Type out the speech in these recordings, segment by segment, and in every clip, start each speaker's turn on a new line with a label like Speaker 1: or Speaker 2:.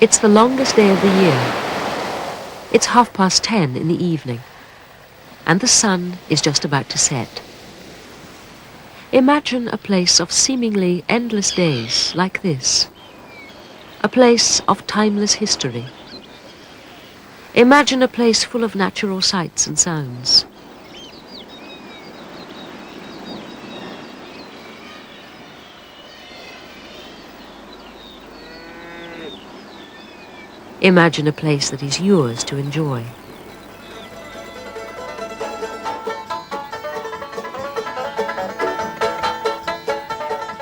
Speaker 1: It's the longest day of the year. It's 10:30 in the evening, and the sun is just about to set. Imagine a place of seemingly endless days like this. A place of timeless history. Imagine a place full of natural sights and sounds. Imagine a place that is yours to enjoy.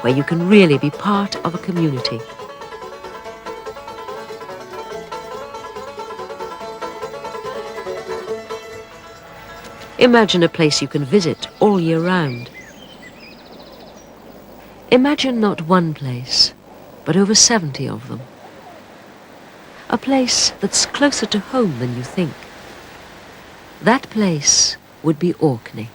Speaker 1: Where you can really be part of a community. Imagine a place you can visit all year round. Imagine not one place, but over 70 of them. A place that's closer to home than you think. That place would be Orkney.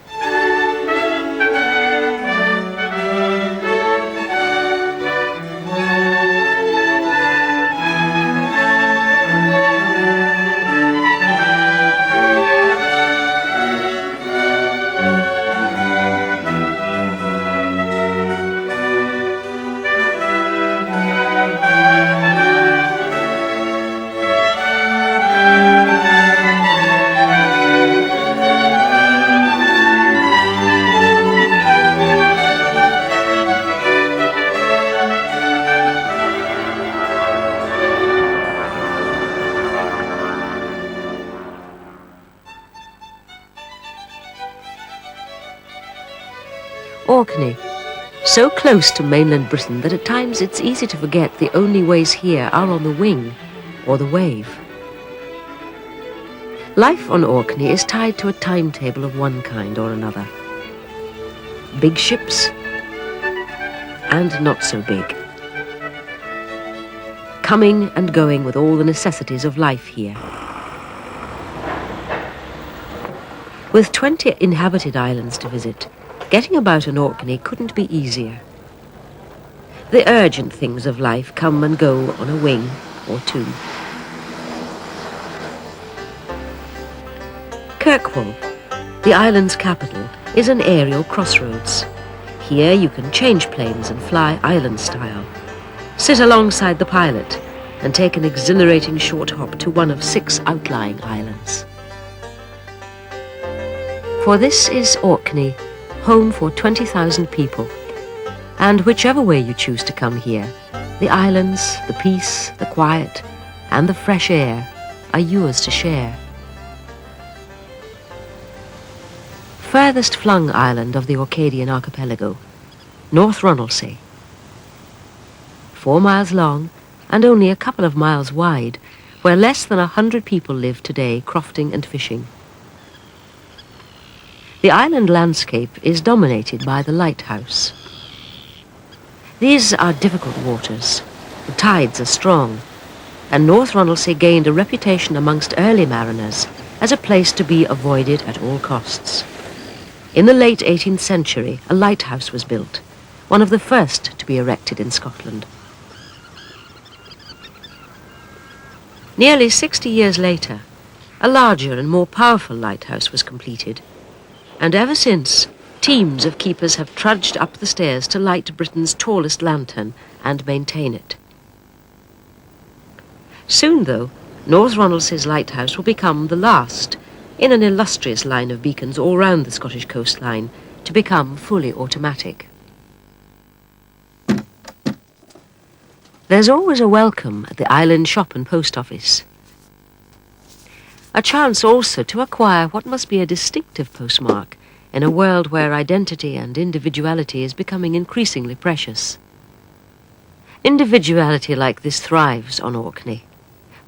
Speaker 1: Orkney, so close to mainland Britain that at times it's easy to forget the only ways here are on the wing or the wave. Life on Orkney is tied to a timetable of one kind or another. Big ships and not so big. Coming and going with all the necessities of life here. With 20 inhabited islands to visit, getting about in Orkney couldn't be easier. The urgent things of life come and go on a wing or two. Kirkwall, the island's capital, is an aerial crossroads. Here you can change planes and fly island style, sit alongside the pilot and take an exhilarating short hop to one of 6 outlying islands. For this is Orkney, home for 20,000 people. And whichever way you choose to come here, the islands, the peace, the quiet, and the fresh air are yours to share. Furthest flung island of the Orcadian archipelago, North Ronaldsay. 4 miles long and only a couple of miles wide, where less than 100 people live today crofting and fishing. The island landscape is dominated by the lighthouse. These are difficult waters. The tides are strong, and North Ronaldsay gained a reputation amongst early mariners as a place to be avoided at all costs. In the late 18th century, a lighthouse was built, one of the first to be erected in Scotland. Nearly 60 years later, a larger and more powerful lighthouse was completed. And ever since, teams of keepers have trudged up the stairs to light Britain's tallest lantern and maintain it. Soon, though, North Ronaldsay's lighthouse will become the last in an illustrious line of beacons all round the Scottish coastline to become fully automatic. There's always a welcome at the island shop and post office. A chance also to acquire what must be a distinctive postmark in a world where identity and individuality is becoming increasingly precious. Individuality like this thrives on Orkney.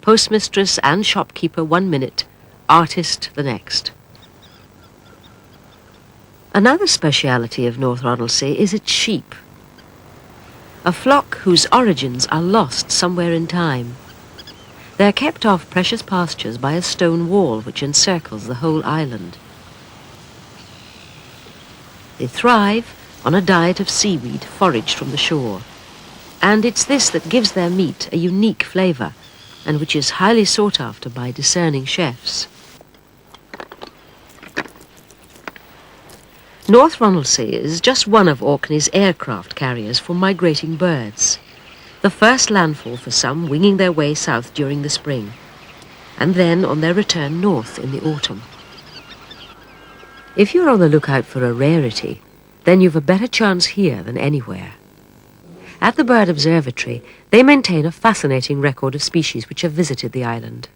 Speaker 1: Postmistress and shopkeeper 1 minute, artist the next. Another speciality of North Ronaldsay is its sheep. A flock whose origins are lost somewhere in time. They are kept off precious pastures by a stone wall which encircles the whole island. They thrive on a diet of seaweed foraged from the shore, and it's this that gives their meat a unique flavour and which is highly sought after by discerning chefs. North Ronaldsay is just one of Orkney's aircraft carriers for migrating birds, the first landfall for some winging their way south during the spring, and then on their return north in the autumn. If you're on the lookout for a rarity, then you've a better chance here than anywhere. At the Bird Observatory, they maintain a fascinating record of species which have visited the island.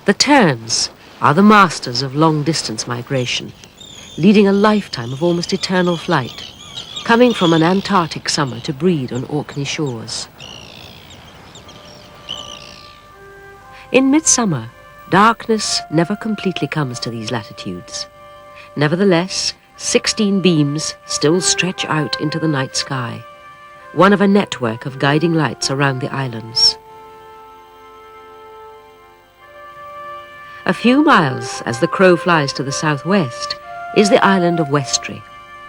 Speaker 1: The terns are the masters of long-distance migration, leading a lifetime of almost eternal flight, coming from an Antarctic summer to breed on Orkney shores. In midsummer, darkness never completely comes to these latitudes. Nevertheless, 16 beams still stretch out into the night sky, one of a network of guiding lights around the islands. A few miles as the crow flies to the southwest is the island of Westray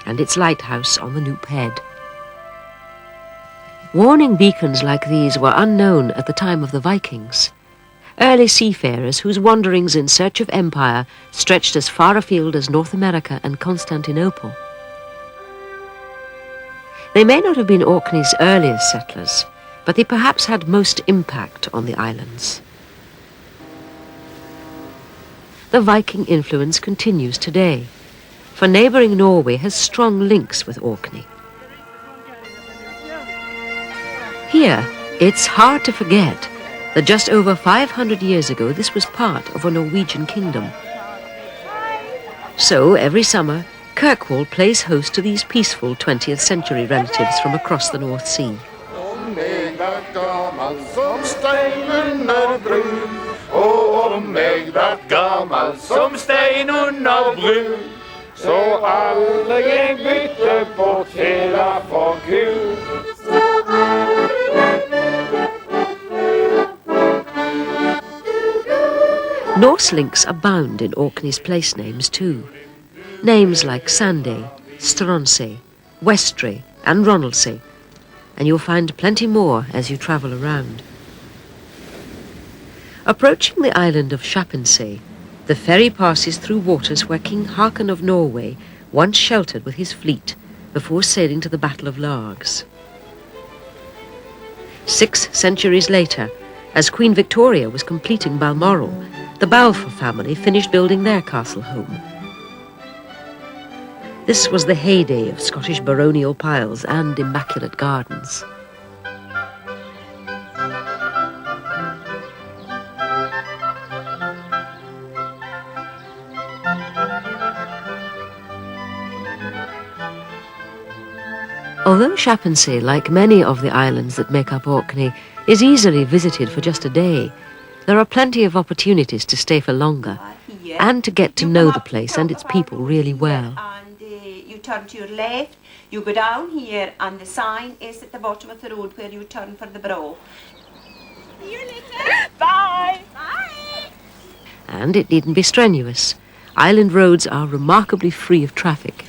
Speaker 1: and its lighthouse on the Noop Head. Warning beacons like these were unknown at the time of the Vikings, early seafarers whose wanderings in search of empire stretched as far afield as North America and Constantinople. They may not have been Orkney's earliest settlers, but they perhaps had most impact on the islands. The Viking influence continues today, for neighbouring Norway has strong links with Orkney. Here, it's hard to forget that just over 500 years ago this was part of a Norwegian kingdom. So, every summer, Kirkwall plays host to these peaceful 20th century relatives from across the North Sea.
Speaker 2: Så alle jeg bytter på tela for kul.
Speaker 1: Norse links abound in Orkney's place names too. Names like Sanday, Stronsay, Westray and Ronaldsay, and you'll find plenty more as you travel around. Approaching the island of Shapensay, the ferry passes through waters where King Haakon of Norway once sheltered with his fleet before sailing to the Battle of Largs. 6 centuries later, as Queen Victoria was completing Balmoral, the Balfour family finished building their castle home. This was the heyday of Scottish baronial piles and immaculate gardens. Although Shapensay, like many of the islands that make up Orkney, is easily visited for just a day, there are plenty of opportunities to stay for longer and to get to know the place and its people really well.
Speaker 3: And you turn to your left, you go down here, and the sign is at the bottom of the road where you turn for the brow. See you later. Bye. Bye.
Speaker 1: And it needn't be strenuous. Island roads are remarkably free of traffic.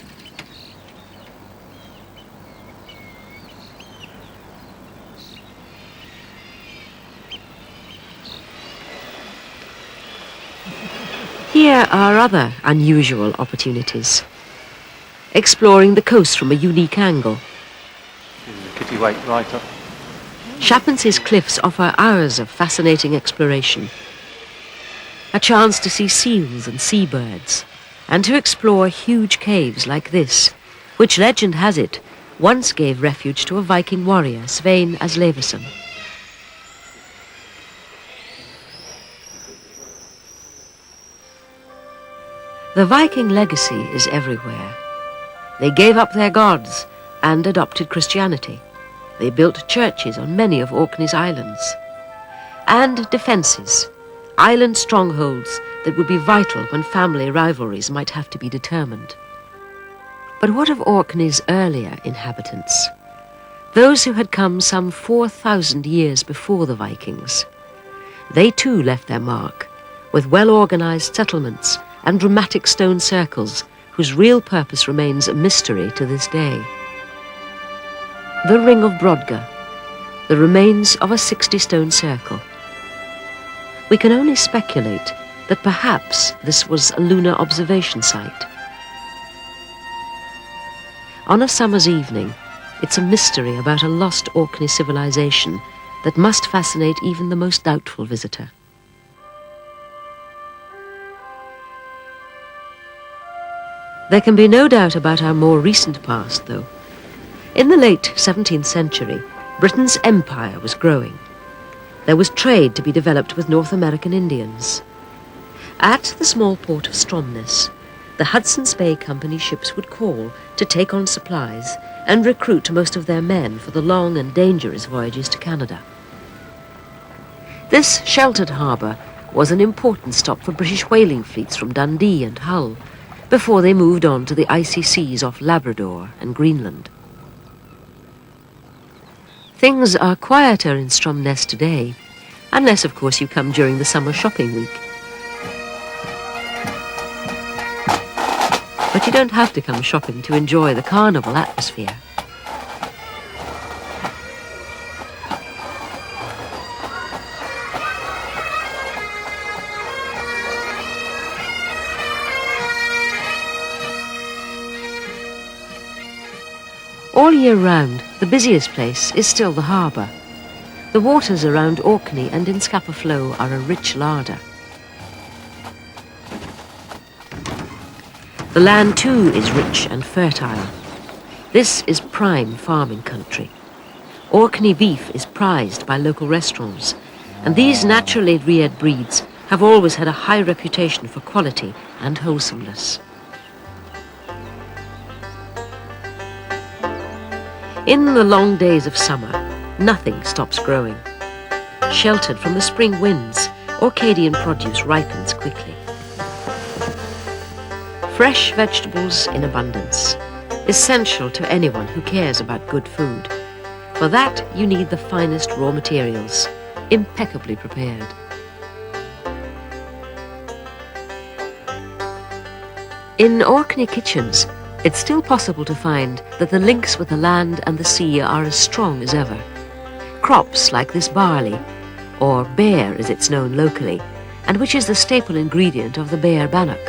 Speaker 1: Here are other unusual opportunities. Exploring the coast from a unique angle.
Speaker 2: Kittiwake right up.
Speaker 1: Shapensay's cliffs offer hours of fascinating exploration. A chance to see seals and seabirds, and to explore huge caves like this, which legend has it once gave refuge to a Viking warrior, Svein Asleivesson. The Viking legacy is everywhere. They gave up their gods and adopted Christianity. They built churches on many of Orkney's islands. And defences, island strongholds that would be vital when family rivalries might have to be determined. But what of Orkney's earlier inhabitants? Those who had come some 4,000 years before the Vikings. They too left their mark, with well-organised settlements and dramatic stone circles whose real purpose remains a mystery to this day. the ring of Brodgar, the remains of a 60-stone circle. We can only speculate that perhaps this was a lunar observation site. On a summer's evening, it's a mystery about a lost Orkney civilization that must fascinate even the most doubtful visitor. There can be no doubt about our more recent past, though. In the late 17th century, Britain's empire was growing. There was trade to be developed with North American Indians. At the small port of Stromness, the Hudson's Bay Company ships would call to take on supplies and recruit most of their men for the long and dangerous voyages to Canada. This sheltered harbour was an important stop for British whaling fleets from Dundee and Hull, before they moved on to the icy seas off Labrador and Greenland. Things are quieter in Stromness today, unless, of course, you come during the summer shopping week. But you don't have to come shopping to enjoy the carnival atmosphere. All year round, the busiest place is still the harbour. The waters around Orkney and in Scapa Flow are a rich larder. The land too is rich and fertile. This is prime farming country. Orkney beef is prized by local restaurants, and these naturally reared breeds have always had a high reputation for quality and wholesomeness. In the long days of summer, nothing stops growing. Sheltered from the spring winds, Orcadian produce ripens quickly. Fresh vegetables in abundance, essential to anyone who cares about good food. For that, you need the finest raw materials, impeccably prepared. In Orkney kitchens, it's still possible to find that the links with the land and the sea are as strong as ever. Crops like this barley, or bear as it's known locally, and which is the staple ingredient of the bear bannock.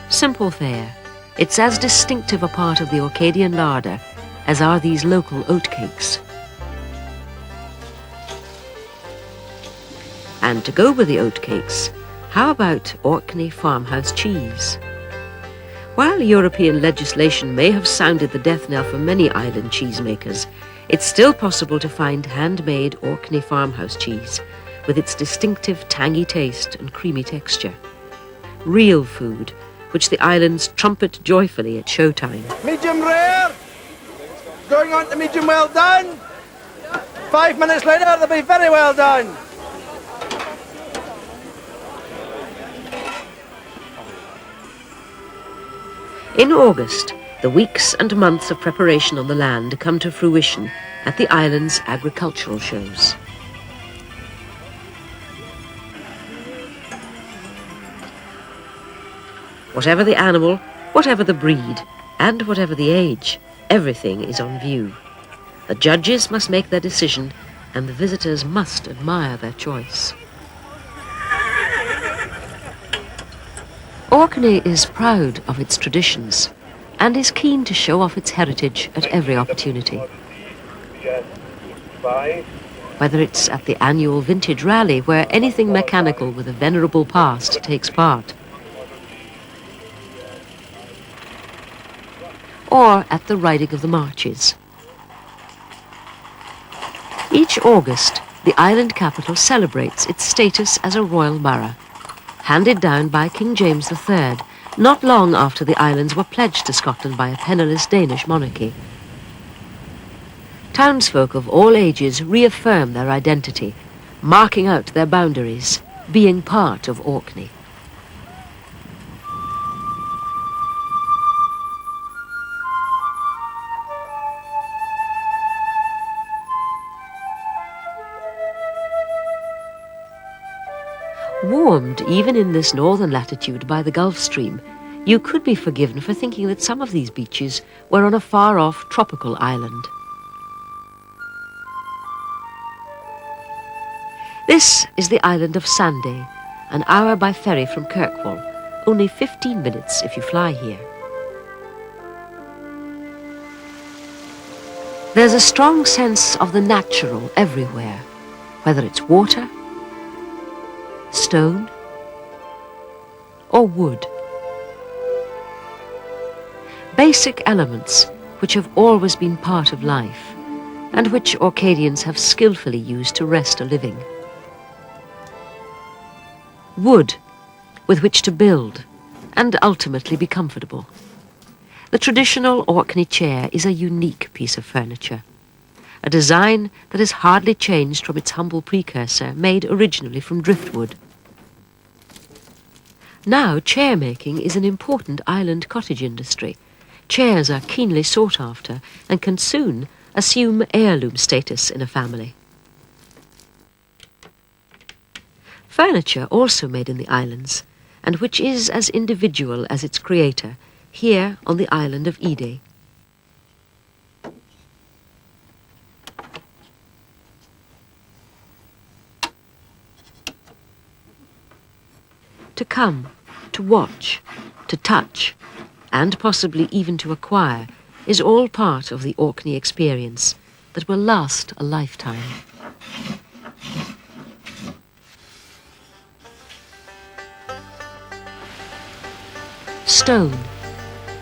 Speaker 1: Simple fare, it's as distinctive a part of the Orcadian larder as are these local oatcakes. And to go with the oatcakes, how about Orkney farmhouse cheese? While European legislation may have sounded the death knell for many island cheesemakers, it's still possible to find handmade Orkney farmhouse cheese with its distinctive tangy taste and creamy texture. Real food, which the islands trumpet joyfully at showtime.
Speaker 4: Medium rare, going on to medium well done. 5 minutes later, they'll be very well done.
Speaker 1: In August, the weeks and months of preparation on the land come to fruition at the island's agricultural shows. Whatever the animal, whatever the breed, and whatever the age, everything is on view. The judges must make their decision, and the visitors must admire their choice. Orkney is proud of its traditions and is keen to show off its heritage at every opportunity. Whether it's at the annual vintage rally where anything mechanical with a venerable past takes part, or at the riding of the marches. Each August, the island capital celebrates its status as a royal borough, handed down by King James III, not long after the islands were pledged to Scotland by a penniless Danish monarchy. Townsfolk of all ages reaffirm their identity, marking out their boundaries, being part of Orkney. Warmed even in this northern latitude by the Gulf Stream, you could be forgiven for thinking that some of these beaches were on a far-off tropical island. This is the island of Sanday, an hour by ferry from Kirkwall, only 15 minutes if you fly here. There's a strong sense of the natural everywhere, whether it's water, stone, or wood. Basic elements which have always been part of life, and which Orcadians have skillfully used to wrest a living. Wood with which to build and ultimately be comfortable. The traditional Orkney chair is a unique piece of furniture, a design that has hardly changed from its humble precursor, made originally from driftwood. Now chair making is an important island cottage industry. Chairs are keenly sought after and can soon assume heirloom status in a family. Furniture also made in the islands, and which is as individual as its creator, here on the island of Ide. To come, to watch, to touch, and possibly even to acquire, is all part of the Orkney experience that will last a lifetime. Stone,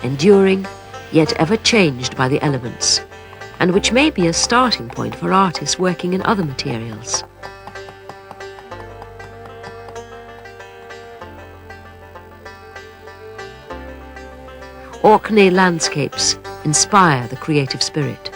Speaker 1: enduring, yet ever changed by the elements, and which may be a starting point for artists working in other materials. Orkney landscapes inspire the creative spirit.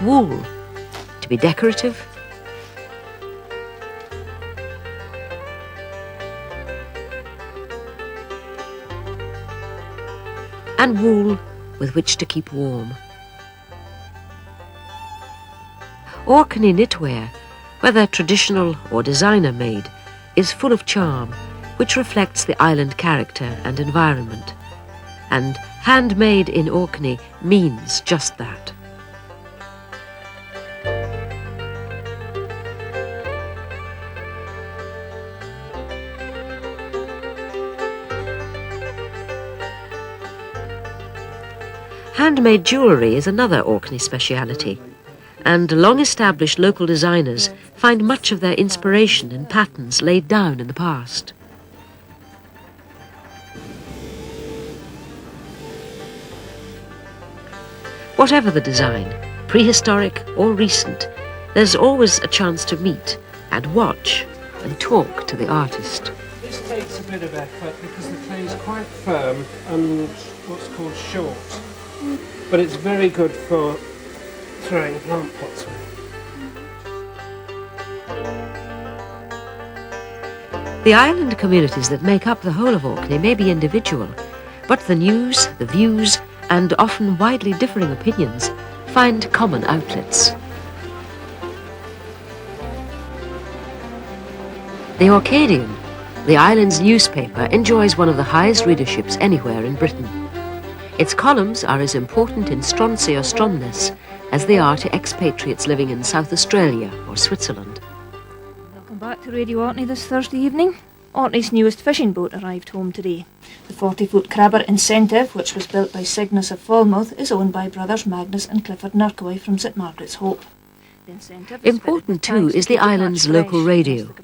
Speaker 1: Wool, to be decorative, and wool with which to keep warm. Orkney knitwear, whether traditional or designer made, is full of charm, which reflects the island character and environment. And handmade in Orkney means just that. Handmade jewellery is another Orkney speciality, and long-established local designers find much of their inspiration in patterns laid down in the past. Whatever the design, prehistoric or recent, there's always a chance to meet and watch and talk to the artist.
Speaker 5: This takes a bit of effort because the clay is quite firm and what's called short. But it's very good for throwing plant pots with.
Speaker 1: The island communities that make up the whole of Orkney may be individual, but the news, the views, and often widely differing opinions find common outlets. The Orcadian, the island's newspaper, enjoys one of the highest readerships anywhere in Britain. Its columns are as important in Stronsay or Stromness as they are to expatriates living in South Australia or Switzerland.
Speaker 6: Welcome back to Radio Orkney this Thursday evening. Orkney's newest fishing boat arrived home today. The 40-foot crabber Incentive, which was built by Cygnus of Falmouth, is owned by brothers Magnus and Clifford Nurkoy from St Margaret's Hope.
Speaker 1: Important too is the island's local radio,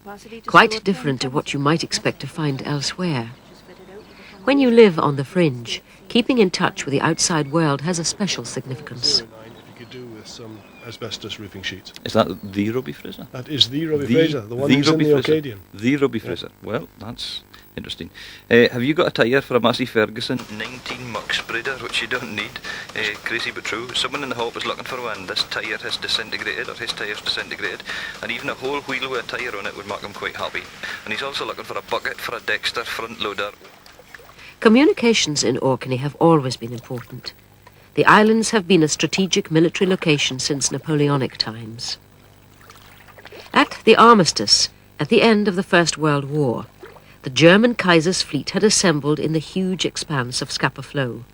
Speaker 1: quite different to what you might expect to find elsewhere. When you live on the fringe, keeping in touch with the outside world has a special significance.
Speaker 7: could do with some asbestos roofing sheets.
Speaker 8: Is that the Robbie Fraser?
Speaker 7: That is the Robbie Fraser, the one who's in
Speaker 8: Robbie
Speaker 7: the
Speaker 8: Fraser.
Speaker 7: Orcadian.
Speaker 8: The Robbie Fraser. Well, that's interesting. Have you got a tyre for a Massey Ferguson 19 muck spreader, which you don't need? Crazy but true. Someone in the hop is looking for one. This tyre has disintegrated, or his tyre's disintegrated, and even a whole wheel with a tyre on it would make him quite happy. And he's also looking for a bucket for a Dexter front loader.
Speaker 1: Communications in Orkney have always been important. The islands have been a strategic military location since Napoleonic times. At the armistice, at the end of the First World War, the German Kaiser's fleet had assembled in the huge expanse of Scapa Flow.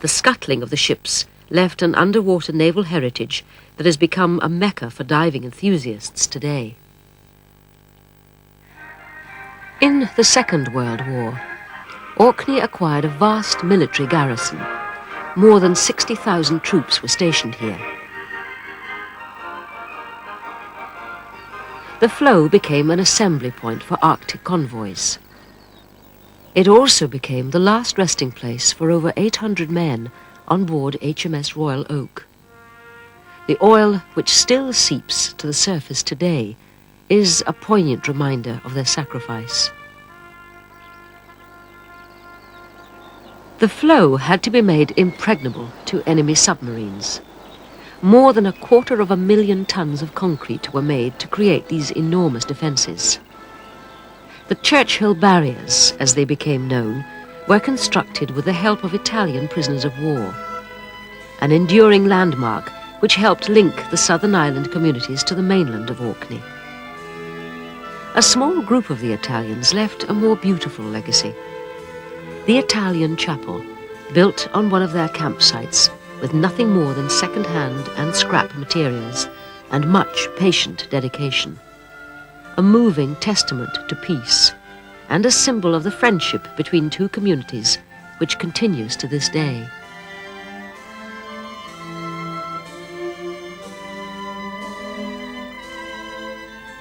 Speaker 1: The scuttling of the ships left an underwater naval heritage that has become a mecca for diving enthusiasts today. In the Second World War, Orkney acquired a vast military garrison. More than 60,000 troops were stationed here. The flow became an assembly point for Arctic convoys. It also became the last resting place for over 800 men on board HMS Royal Oak. The oil, which still seeps to the surface today, is a poignant reminder of their sacrifice. The flow had to be made impregnable to enemy submarines. More than 250,000 tons of concrete were made to create these enormous defences. The Churchill barriers, as they became known, were constructed with the help of Italian prisoners of war, an enduring landmark which helped link the southern island communities to the mainland of Orkney. A small group of the Italians left a more beautiful legacy. The Italian chapel, built on one of their campsites with nothing more than second-hand and scrap materials and much patient dedication. A moving testament to peace and a symbol of the friendship between two communities which continues to this day.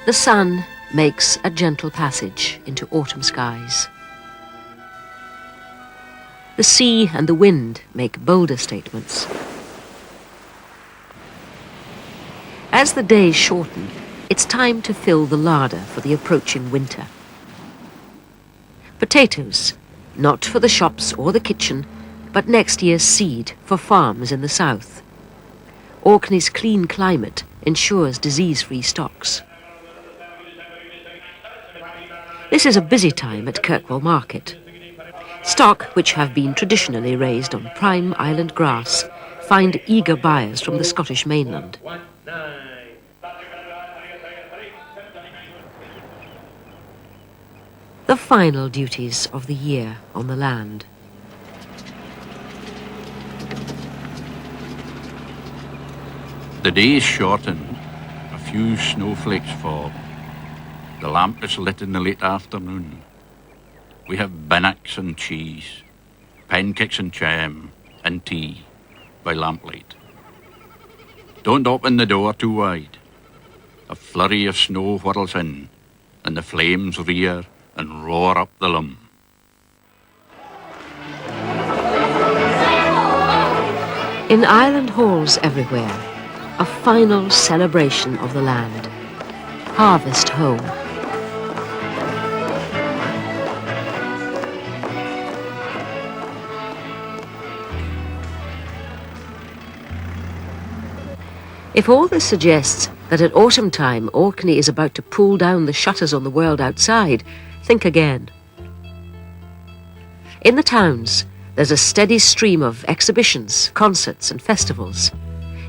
Speaker 1: The sun makes a gentle passage into autumn skies. The sea and the wind make bolder statements. As the days shorten, it's time to fill the larder for the approaching winter. Potatoes, not for the shops or the kitchen, but next year's seed for farms in the south. Orkney's clean climate ensures disease-free stocks. This is a busy time at Kirkwall Market. Stock, which have been traditionally raised on prime island grass, find eager buyers from the Scottish mainland. The final duties of the year on the land.
Speaker 9: The days shorten, a few snowflakes fall. The lamp is lit in the late afternoon. We have bannocks and cheese, pancakes and jam, and tea by lamplight. Don't open the door too wide. A flurry of snow whirls in, and the flames rear and roar up the lum.
Speaker 1: In island halls everywhere, a final celebration of the land. Harvest home. If all this suggests that at autumn time Orkney is about to pull down the shutters on the world outside, think again. In the towns, there's a steady stream of exhibitions, concerts and festivals.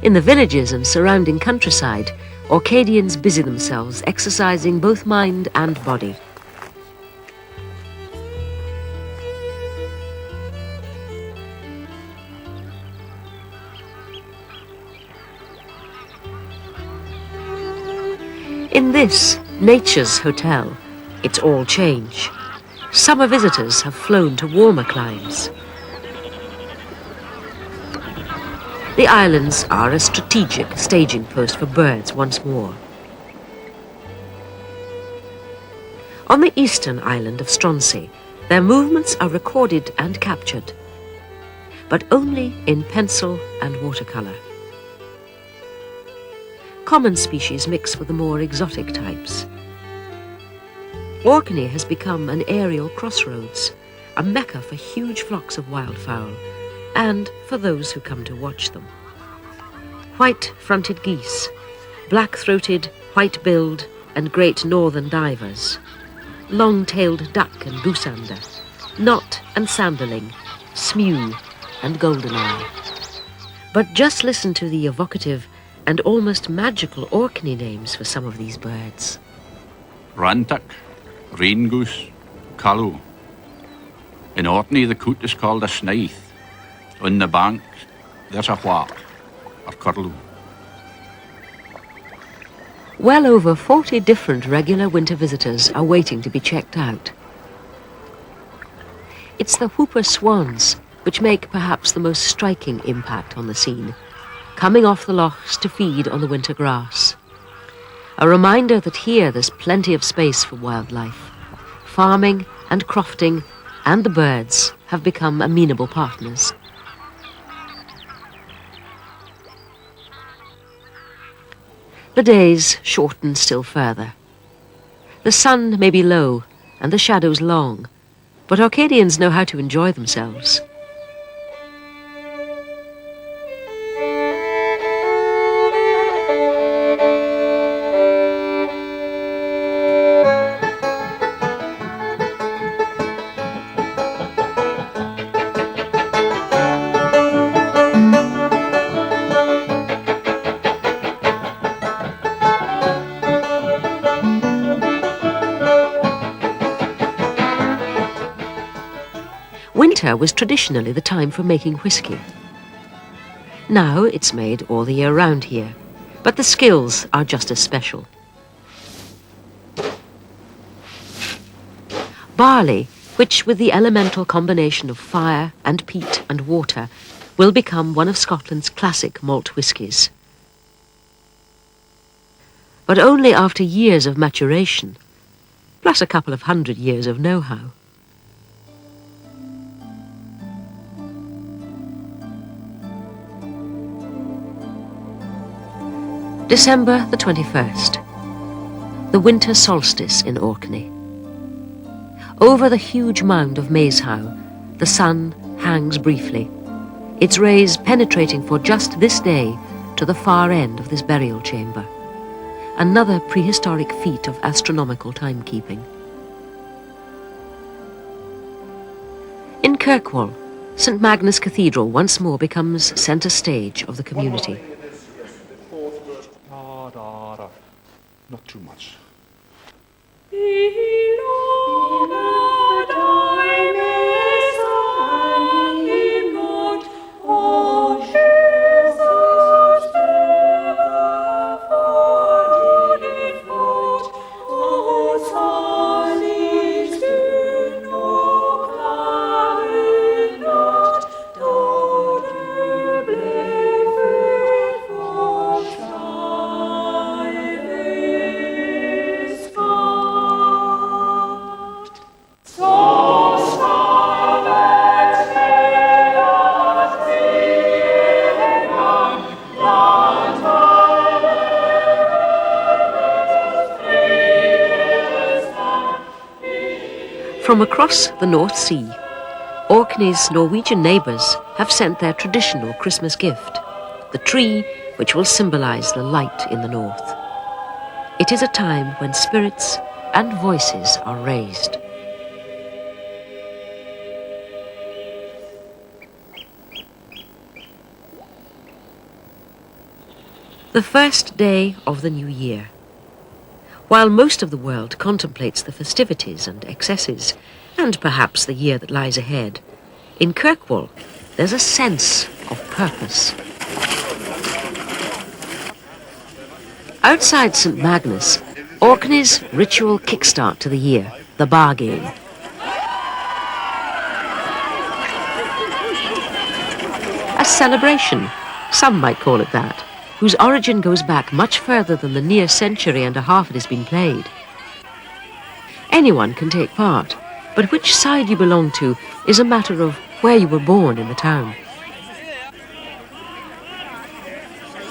Speaker 1: In the villages and surrounding countryside, Orcadians busy themselves exercising both mind and body. In this, Nature's Hotel, it's all change. Summer visitors have flown to warmer climes. The islands are a strategic staging post for birds once more. On the eastern island of Stronsay, their movements are recorded and captured, but only in pencil and watercolour. common species mix with the more exotic types. Orkney has become an aerial crossroads, a mecca for huge flocks of wildfowl, and for those who come to watch them. White-fronted geese, black-throated, white-billed, and great northern divers, long-tailed duck and goosander, knot and sanderling, smew and goldeneye. But just listen to the evocative and almost magical Orkney names for some of these birds.
Speaker 9: Rantuck, rain goose, callow. In Orkney the coot is called a snythe. On the bank there's a whaup, or curlew.
Speaker 1: Well over 40 different regular winter visitors are waiting to be checked out. It's the whooper swans which make perhaps the most striking impact on the scene, coming off the lochs to feed on the winter grass. A reminder that here there's plenty of space for wildlife. Farming and crofting and the birds have become amenable partners. The days shorten still further. The sun may be low and the shadows long, but Orcadians know how to enjoy themselves. Winter was traditionally the time for making whisky. Now it's made all the year round here, but the skills are just as special. Barley, which with the elemental combination of fire and peat and water, will become one of Scotland's classic malt whiskies. But only after years of maturation, plus a couple of 100 years of know-how. December the 21st, the winter solstice in Orkney. Over the huge mound of Maeshowe, the sun hangs briefly, its rays penetrating for just this day to the far end of this burial chamber, another prehistoric feat of astronomical timekeeping. In Kirkwall, St Magnus Cathedral once more becomes centre stage of the community.
Speaker 7: Not too much.
Speaker 1: From across the North Sea, Orkney's Norwegian neighbours have sent their traditional Christmas gift, the tree which will symbolise the light in the north. It is a time when spirits and voices are raised. The first day of the new year. While most of the world contemplates the festivities and excesses, and perhaps the year that lies ahead, in Kirkwall there's a sense of purpose. Outside St Magnus, Orkney's ritual kickstart to the year, the bar game. A celebration, some might call it that, whose origin goes back much further than the near century and a half it has been played. Anyone can take part, but which side you belong to is a matter of where you were born in the town.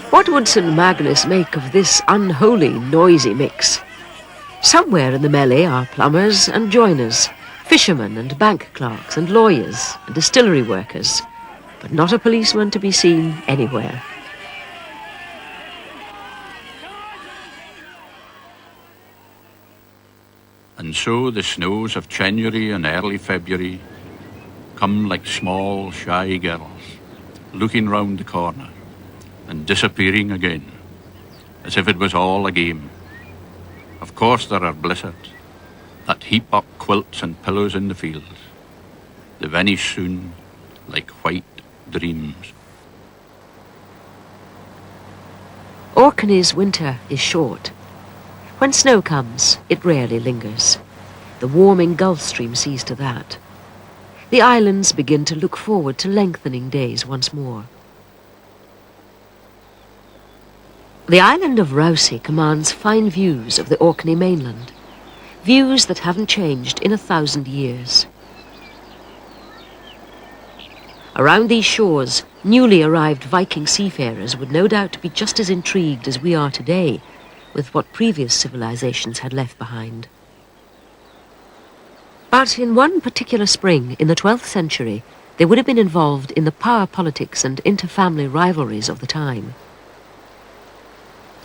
Speaker 1: What would St. Magnus make of this unholy, noisy mix? Somewhere in the melee are plumbers and joiners, fishermen and bank clerks and lawyers and distillery workers, but not a policeman to be seen anywhere.
Speaker 9: And so the snows of January and early February come like small, shy girls, looking round the corner and disappearing again, as if it was all a game. Of course there are blizzards that heap up quilts and pillows in the fields. They vanish soon like white dreams.
Speaker 1: Orkney's winter is short. When snow comes, it rarely lingers. The warming Gulf Stream sees to that. The islands begin to look forward to lengthening days once more. The island of Rousey commands fine views of the Orkney mainland, views that haven't changed in 1,000 years. Around these shores, newly arrived Viking seafarers would no doubt be just as intrigued as we are today with what previous civilizations had left behind. But in one particular spring in the 12th century, they would have been involved in the power politics and inter-family rivalries of the time.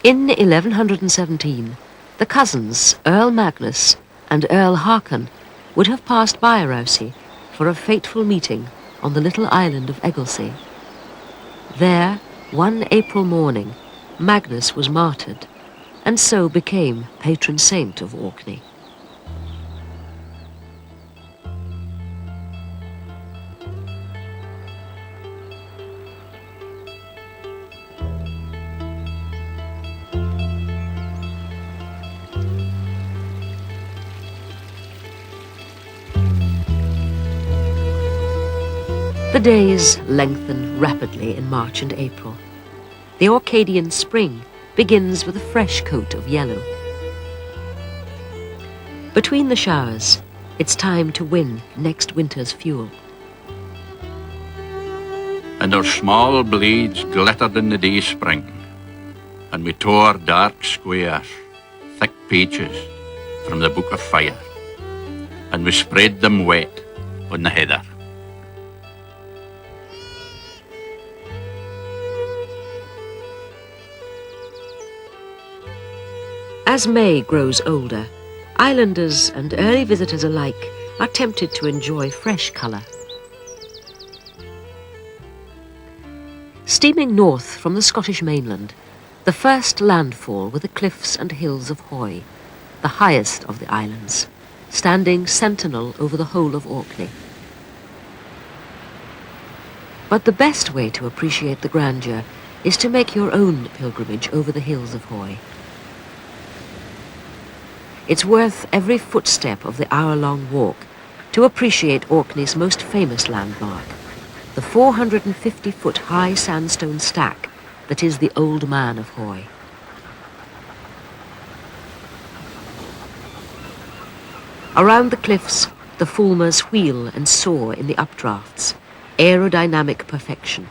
Speaker 1: In 1117, the cousins Earl Magnus and Earl Haakon would have passed by Rousey for a fateful meeting on the little island of Egglesey. There, one April morning, Magnus was martyred, and so became patron saint of Orkney. The days lengthen rapidly in March and April. The Orcadian spring begins with a fresh coat of yellow. Between the showers, it's time to win next winter's fuel.
Speaker 9: And our small blades glittered in the day spring, and we tore dark squares, thick pages from the Book of Fire, and we spread them wet on the heather.
Speaker 1: As May grows older, islanders and early visitors alike are tempted to enjoy fresh colour. Steaming north from the Scottish mainland, the first landfall were the cliffs and hills of Hoy, the highest of the islands, standing sentinel over the whole of Orkney. But the best way to appreciate the grandeur is to make your own pilgrimage over the hills of Hoy. It's worth every footstep of the hour-long walk to appreciate Orkney's most famous landmark, the 450-foot high sandstone stack that is the Old Man of Hoy. Around the cliffs, the fulmars wheel and soar in the updrafts, aerodynamic perfection.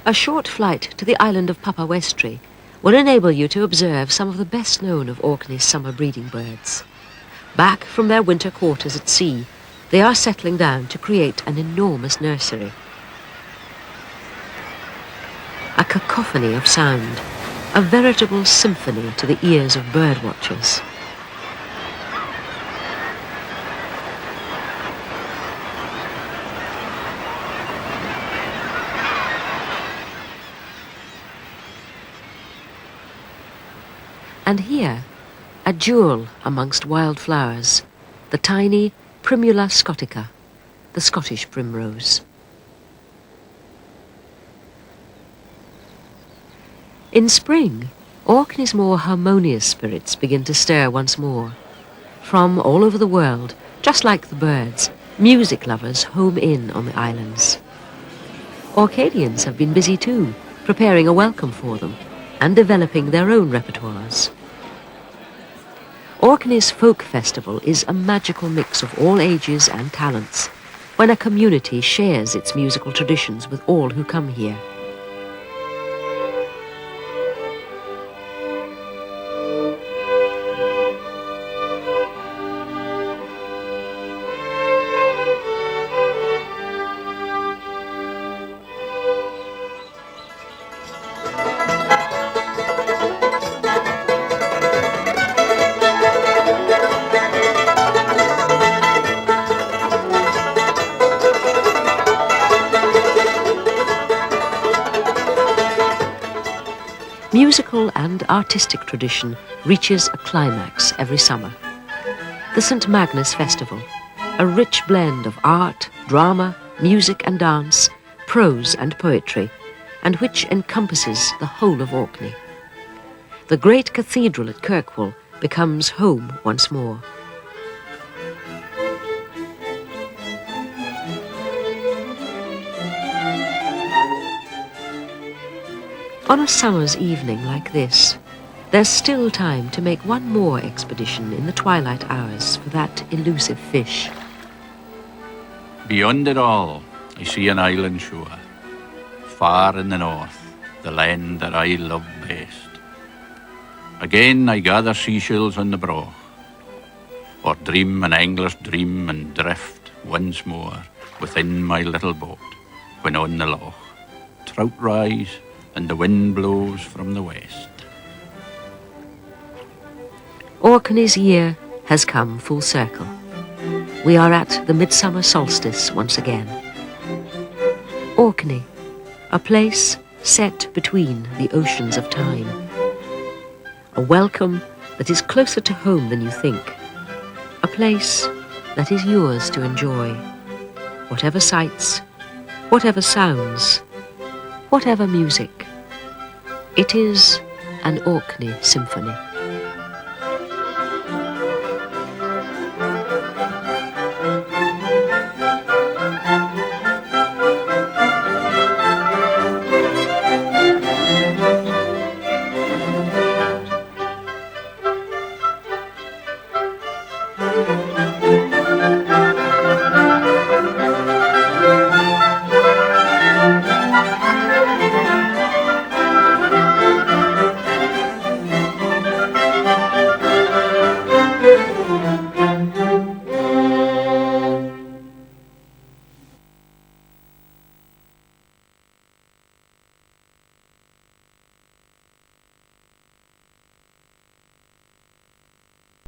Speaker 1: A short flight to the island of Papawestry will enable you to observe some of the best known of Orkney's summer breeding birds. Back from their winter quarters at sea, they are settling down to create an enormous nursery. A cacophony of sound, a veritable symphony to the ears of bird watchers. And here, a jewel amongst wildflowers, the tiny Primula scotica, the Scottish primrose. In spring, Orkney's more harmonious spirits begin to stir once more. From all over the world, just like the birds, music lovers home in on the islands. Orcadians have been busy too, preparing a welcome for them and developing their own repertoires. Orkney's folk festival is a magical mix of all ages and talents, when a community shares its musical traditions with all who come here. Musical and artistic tradition reaches a climax every summer. The St. Magnus Festival, a rich blend of art, drama, music and dance, prose and poetry, and which encompasses the whole of Orkney. The great cathedral at Kirkwall becomes home once more. On a summer's evening like this, there's still time to make one more expedition in the twilight hours for that elusive fish.
Speaker 9: Beyond it all, I see an island shore, far in the north, the land that I love best. Again I gather seashells on the broch, or dream an angler's dream and drift once more within my little boat, when on the loch trout rise and the wind blows from the west.
Speaker 1: Orkney's year has come full circle. We are at the midsummer solstice once again. Orkney, a place set between the oceans of time. A welcome that is closer to home than you think. A place that is yours to enjoy. Whatever sights, whatever sounds, whatever music. It is an Orkney Symphony.